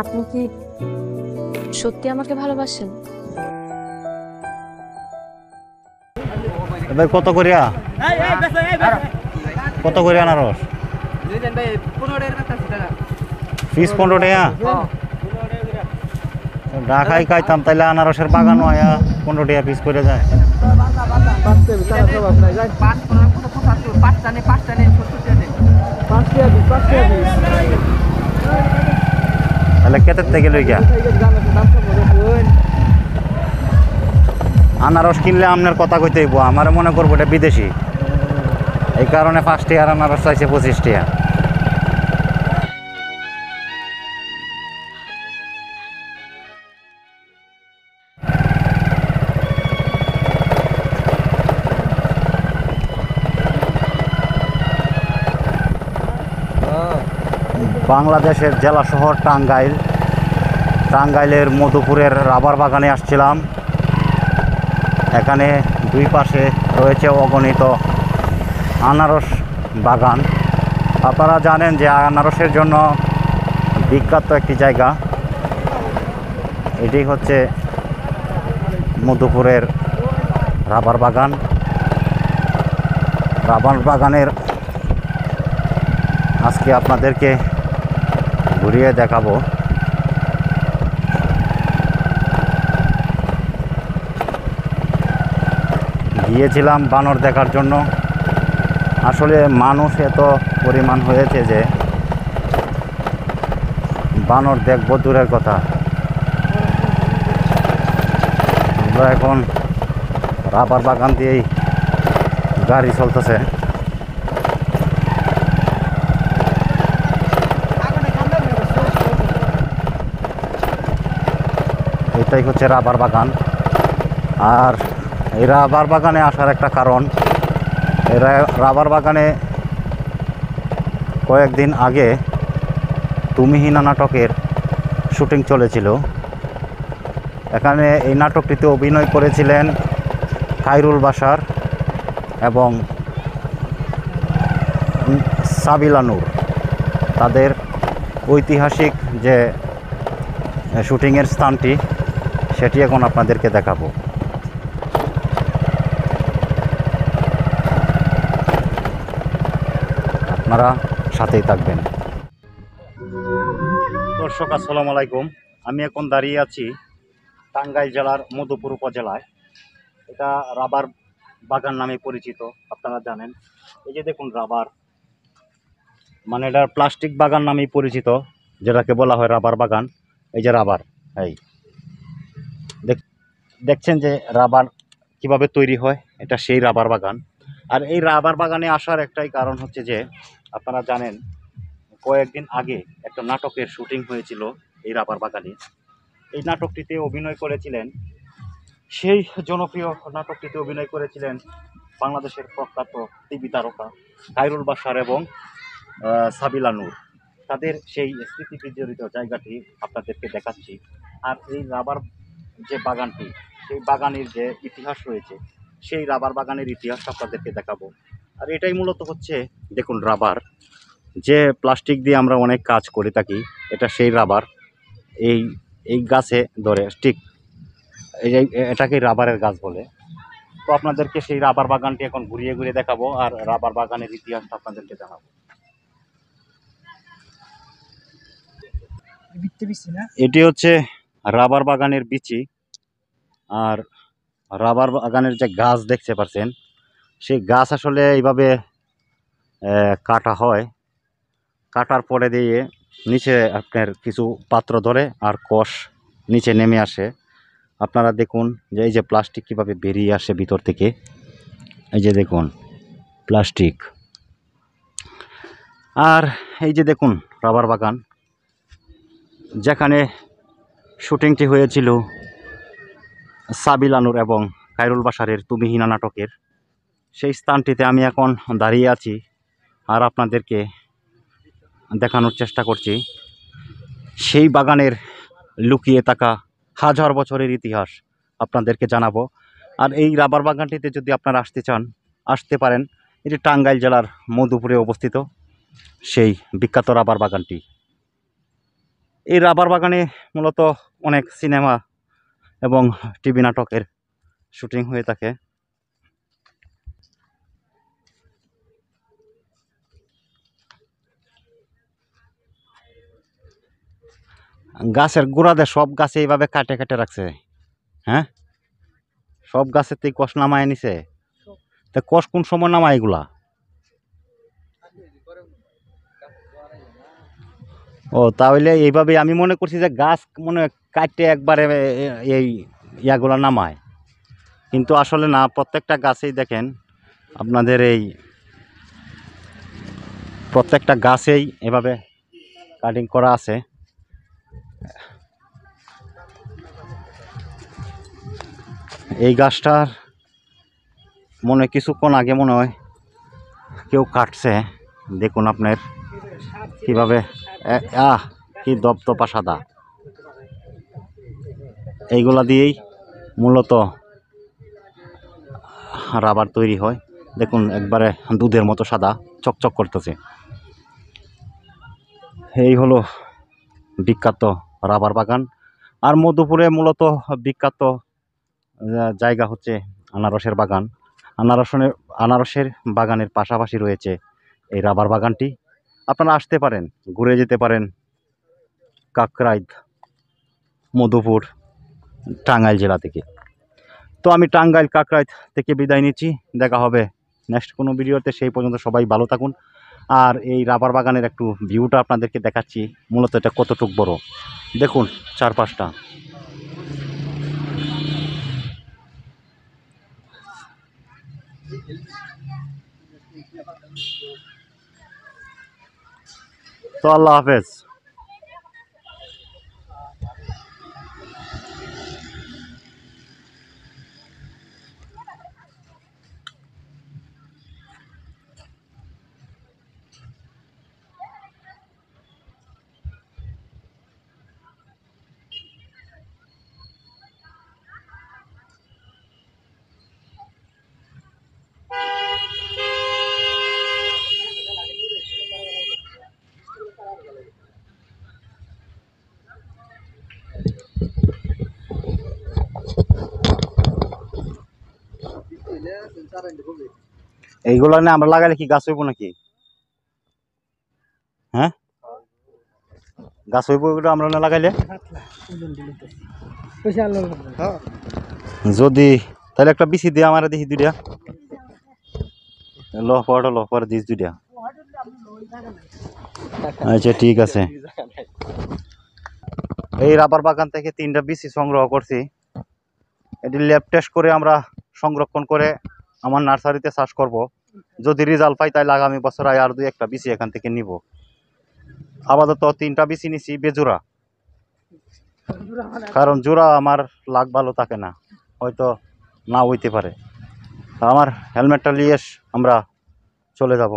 আপনি কি সত্যি আমাকে ভালোবাসেন? এবার কত করিয়া কত করিয়া আনারস পিস 15 টাকা ঢাকায় খাইতাম তাইলে আনারসের বাগান হয় 15 টাকা পিস করে যায়। তাহলে কেতের থেকে লই গিয়া আনারস কিনলে আপনার কথা কইতে হইব, আমার মনে করবো এটা বিদেশি, এই কারণে 5 টাকার আনারস চাইছে 25 টাকা। বাংলাদেশের জেলা শহর টাঙ্গাইল, টাঙ্গাইলের মধুপুরের রাবার বাগানে আসছিলাম। এখানে দুই পাশে রয়েছে অগণিত আনারস বাগান। আপনারা জানেন যে আনারসের জন্য বিখ্যাত একটি জায়গা, এটি হচ্ছে মধুপুরের রাবার বাগান। রাবার বাগানের আজকে আপনাদেরকে ঘুরিয়ে দেখাবো। গিয়েছিলাম বানর দেখার জন্য, আসলে মানুষ এত পরিমাণ হয়েছে যে বানর দেখবো দূরের কথা। আমরা এখন রাবার বাগান দিয়েই গাড়ি চলতেছে। এটাই হচ্ছে রাবার বাগান। আর এই রাবার বাগানে আসার একটা কারণ, এরা রাবার বাগানে কয়েকদিন আগে তুমিহিনা নাটকের শুটিং চলেছিল। এখানে এই নাটকটিতে অভিনয় করেছিলেন খায়রুল বাশার এবং সাবিলা নূর। তাদের ঐতিহাসিক যে শুটিংয়ের স্থানটি সেটি এখন আপনাদেরকে দেখাবো। আপনারা সাথেই থাকবেন। দর্শক আসসালামু আলাইকুম, আমি এখন দাঁড়িয়ে আছি টাঙ্গাইল জেলার মধুপুর উপজেলায়। এটা রাবার বাগান নামে পরিচিত, আপনারা জানেন। এই যে দেখুন রাবার, মানে এটা প্লাস্টিক বাগান নামেই পরিচিত, যেটাকে বলা হয় রাবার বাগান। এই যে রাবার, এই দেখছেন যে রাবার কিভাবে তৈরি হয়, এটা সেই রাবার বাগান। আর এই রাবার বাগানে আসার একটাই কারণ হচ্ছে যে আপনারা জানেন কয়েকদিন আগে একটা নাটকের শুটিং হয়েছিল এই রাবার বাগানে। এই নাটকটিতে অভিনয় করেছিলেন, সেই জনপ্রিয় নাটকটিতে অভিনয় করেছিলেন বাংলাদেশের প্রখ্যাত টিভি তারকা খায়রুল বাশার এবং সাবিলা নূর। তাদের সেই স্মৃতি বিজড়িত জায়গাটি আপনাদেরকে দেখাচ্ছি। আর এই রাবার যে বাগানটি, সেই বাগানের যে ইতিহাস রয়েছে, সেই রাবার বাগানের ইতিহাস আপনাদেরকে দেখাবো। আর এটাই মূলত হচ্ছে, দেখুন রাবার, যে প্লাস্টিক দিয়ে আমরা অনেক কাজ করে থাকি, এটা সেই রাবার। এই এই গাছে ধরে স্টিক, এটাকে রাবারের গাছ বলে। তো আপনাদেরকে সেই রাবার বাগানটি এখন ঘুরিয়ে ঘুরিয়ে দেখাবো আর রাবার বাগানের ইতিহাসটা আপনাদেরকে জানাবো। এটি হচ্ছে রাবার বাগানের বিচি। আর রাবার বাগানের যে গাছ দেখতে পাচ্ছেন, সেই গাছ আসলে এইভাবে কাটা হয়। কাটার পরে দিয়ে নিচে আপনার কিছু পাত্র ধরে আর কষ নিচে নেমে আসে। আপনারা দেখুন যে এই যে প্লাস্টিক কীভাবে বেরিয়ে আসে ভিতর থেকে, এই যে দেখুন প্লাস্টিক। আর এই যে দেখুন রাবার বাগান, যেখানে শুটিংটি হয়েছিল সাবিলা নূর এবং খায়রুল বাশারের তুমিহিনা নাটকের, সেই স্থানটিতে আমি এখন দাঁড়িয়ে আছি আর আপনাদেরকে দেখানোর চেষ্টা করছি সেই বাগানের লুকিয়ে থাকা হাজার বছরের ইতিহাস আপনাদেরকে জানাবো। আর এই রাবার বাগানটিতে যদি আপনারা আসতে চান, আসতে পারেন। এটি টাঙ্গাইল জেলার মধুপুরে অবস্থিত সেই বিখ্যাত রাবার বাগানটি। এই রাবার বাগানে মূলত অনেক সিনেমা এবং টিভি নাটকের শুটিং হয়ে থাকে। গাছের গোড়াতে সব গাছে এইভাবে কাটে কাটে রাখছে। হ্যাঁ, সব গাছের তো কষ নামায় নিছে। তা কষ কোন সময় নামায় এগুলা? ও তাহলে এইভাবে আমি মনে করছি যে গাছ মনে হয় কাটে একবারে এই ইয়াগুলা নামায়, কিন্তু আসলে না, প্রত্যেকটা গাছেই দেখেন আপনাদের এই প্রত্যেকটা গাছেই এভাবে কাটিং করা আছে। এই গাছটার মনে হয় কিছুক্ষণ আগে মনে হয় কেউ কাটছে। দেখুন আপনার কিভাবে কি দপদপা সাদা। এইগুলা দিয়েই মূলত রাবার তৈরি হয়। দেখুন একবারে দুধের মতো সাদা চকচক করতেছে। এই হলো বিখ্যাত রাবার বাগান। আর মধুপুরে মূলত বিখ্যাত জায়গা হচ্ছে আনারসের বাগান। আনারসের বাগানের পাশাপাশি রয়েছে এই রাবার বাগানটি। আপনারা আসতে পারেন, ঘুরে যেতে পারেন কাকরাইল, মধুপুর, টাঙ্গাইল জেলা থেকে। তো আমি টাঙ্গাইল কাকরাইল থেকে বিদায় নিচ্ছি। দেখা হবে নেক্সট কোনো ভিডিওতে। সেই পর্যন্ত সবাই ভালো থাকুন। আর এই রাবার বাগানের একটু ভিউটা আপনাদেরকে দেখাচ্ছি, মূলত এটা কতটুক বড় দেখুন চারপাশটা। তো আল্লাহ হাফেজ। এইগুলো না আমরা লাগালে কি গাছ হইব নাকি? হ্যাঁ, গাছ হইব এগুলো আমরা না লাগাইলে? যদি তাহলে একটা বিসি দিয়ে আমার দেখি দুইটা পরে দিস দুইটা। আচ্ছা ঠিক আছে। এই রাবার বাগান থেকে 3টা বিসি সংগ্রহ করছি। এটি ল্যাব টেস্ট করে আমরা সংরক্ষণ করে আমার নার্সারিতে চাষ করব। যদি রেজাল্ট পাই তাহলে আগামী বছর আর 2-1টা বিসি এখান থেকে নিব। আপাতত 3টা বিসি নিছি বেজোড়া, কারণ জোড়া আমার লাগ ভালো থাকে না, হয়তো না হইতে পারে। আমার হেলমেটটা নিয়ে আমরা চলে যাব।